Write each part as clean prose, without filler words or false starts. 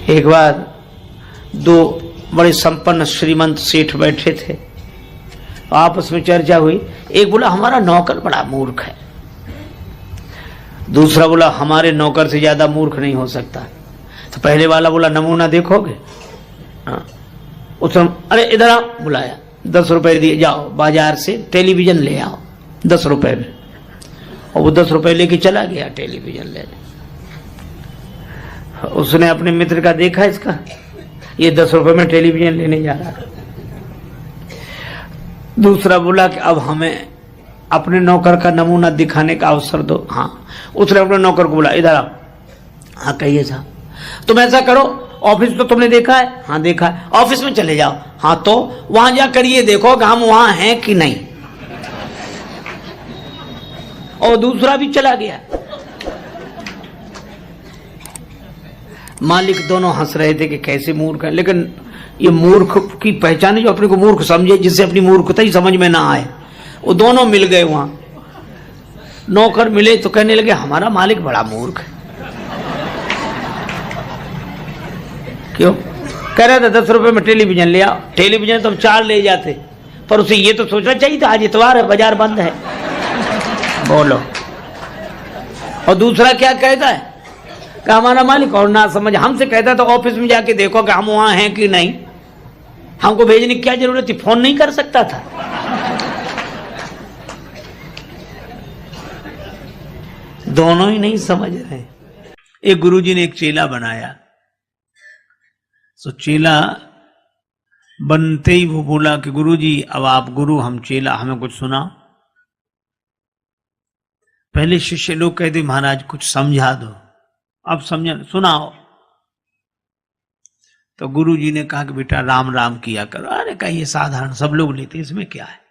एक बार दो बड़े संपन्न श्रीमंत सेठ बैठे थे, आपस में चर्चा हुई। एक बोला हमारा नौकर बड़ा मूर्ख है, दूसरा बोला हमारे नौकर से ज्यादा मूर्ख नहीं हो सकता। तो पहले वाला बोला नमूना देखोगे? हाँ। उसने अरे इधर आओ, बुलाया, 10 रुपए दिए, जाओ बाजार से टेलीविजन ले आओ 10 रुपए में। और वो 10 रुपए लेके चला गया टेलीविजन लेने। उसने अपने मित्र का देखा, इसका ये 10 रुपए में टेलीविजन लेने जा रहा है। दूसरा बोला कि अब हमें अपने नौकर का नमूना दिखाने का अवसर दो। हाँ, उसने अपने नौकर को बोला इधर आओ। हाँ कहिए साहब। तुम ऐसा करो, ऑफिस तो तुमने देखा है? हाँ देखा है। ऑफिस में चले जाओ। हाँ तो वहां जाकर ये देखो कि हम वहां हैं कि नहीं। और दूसरा भी चला गया। मालिक दोनों हंस रहे थे कि कैसे मूर्ख है, लेकिन ये मूर्ख की पहचान है जो अपने को मूर्ख समझे, जिससे अपनी मूर्खता ही समझ में ना आए। वो दोनों मिल गए वहां। नौकर मिले तो कहने लगे हमारा मालिक बड़ा मूर्ख है। क्यों? कह रहा था 10 रुपए में टेलीविजन ले आओ। टेलीविजन तो हम 4 ले जाते, पर उसे ये तो सोचना चाहिए था आज इतवार है, बाजार बंद है। बोलो। और दूसरा क्या कहता है कि हमारा मालिक और ना समझ, हमसे कहता तो ऑफिस में जाके देखो कि हम वहां हैं कि नहीं। हमको भेजने की क्या जरूरत थी? फोन नहीं कर सकता था? दोनों ही नहीं समझ रहे। एक गुरुजी ने एक चेला बनाया, तो चेला बनते ही वो बोला कि गुरुजी अब आप गुरु हम चेला, हमें कुछ सुनाओ। पहले शिष्य लोग कहते महाराज कुछ समझा दो, अब समझा सुनाओ। तो गुरुजी ने कहा कि बेटा राम राम किया करो। अरे कहा ये साधारण सब लोग लेते, इसमें क्या है।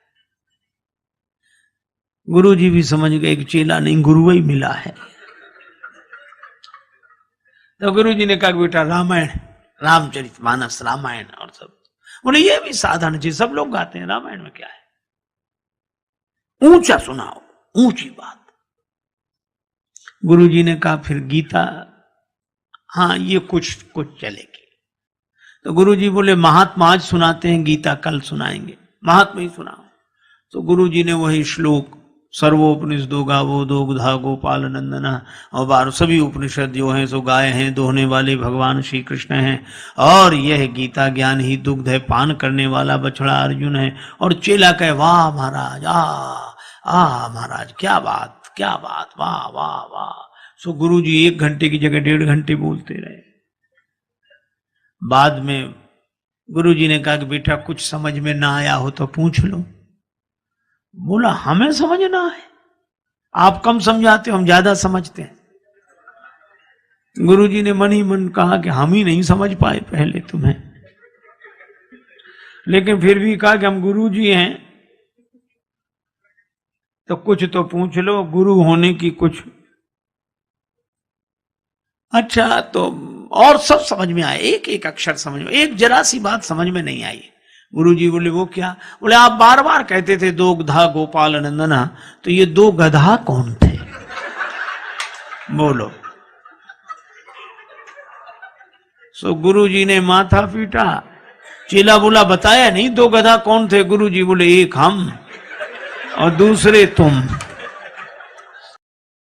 गुरुजी भी समझ गए कि चेला नहीं गुरु ही मिला है। तो गुरुजी ने कहा कि बेटा रामायण, रामचरितमानस रामायण और सब। बोले ये भी साधारण चीज, सब लोग गाते हैं, रामायण में क्या है। ऊंचा सुनाओ, ऊंची बात। गुरुजी ने कहा फिर गीता, हाँ ये कुछ चलेगी। तो गुरुजी बोले महात्मा आज सुनाते हैं, गीता कल सुनाएंगे, महात्मा ही सुनाओ। तो गुरुजी ने वही श्लोक सर्वोपनिषदो गावो दोग्धा गोपाल नंदना और 12 सभी उपनिषद जो हैं सो गाय हैं, दोहने वाले भगवान श्री कृष्ण हैं। और यह गीता ज्ञान ही दुग्ध है, पान करने वाला बछड़ा अर्जुन है। और चेला कहे वाह महाराज, आ महाराज क्या बात क्या बात, वाह वाह वाह। सो गुरुजी 1 घंटे की जगह 1.5 घंटे बोलते रहे। बाद में गुरुजी ने कहा कि बेटा कुछ समझ में ना आया हो तो पूछ लो। बोला हमें समझना है, आप कम समझाते हो, हम ज्यादा समझते हैं। गुरुजी ने मन ही मन कहा कि हम ही नहीं समझ पाए पहले तुम्हें, लेकिन फिर भी कहा कि हम गुरुजी हैं तो कुछ तो पूछ लो, गुरु होने की कुछ। अच्छा तो और सब समझ में आए, एक एक अक्षर समझ में, एक जरा सी बात समझ में नहीं आई। गुरुजी बोले वो क्या? बोले आप बार बार कहते थे दो गधा गोपाल नंदना, तो ये 2 गधा कौन थे? बोलो। सो गुरुजी ने माथा पीटा। चेला बोला बताया नहीं 2 गधा कौन थे? गुरुजी बोले एक हम और दूसरे तुम।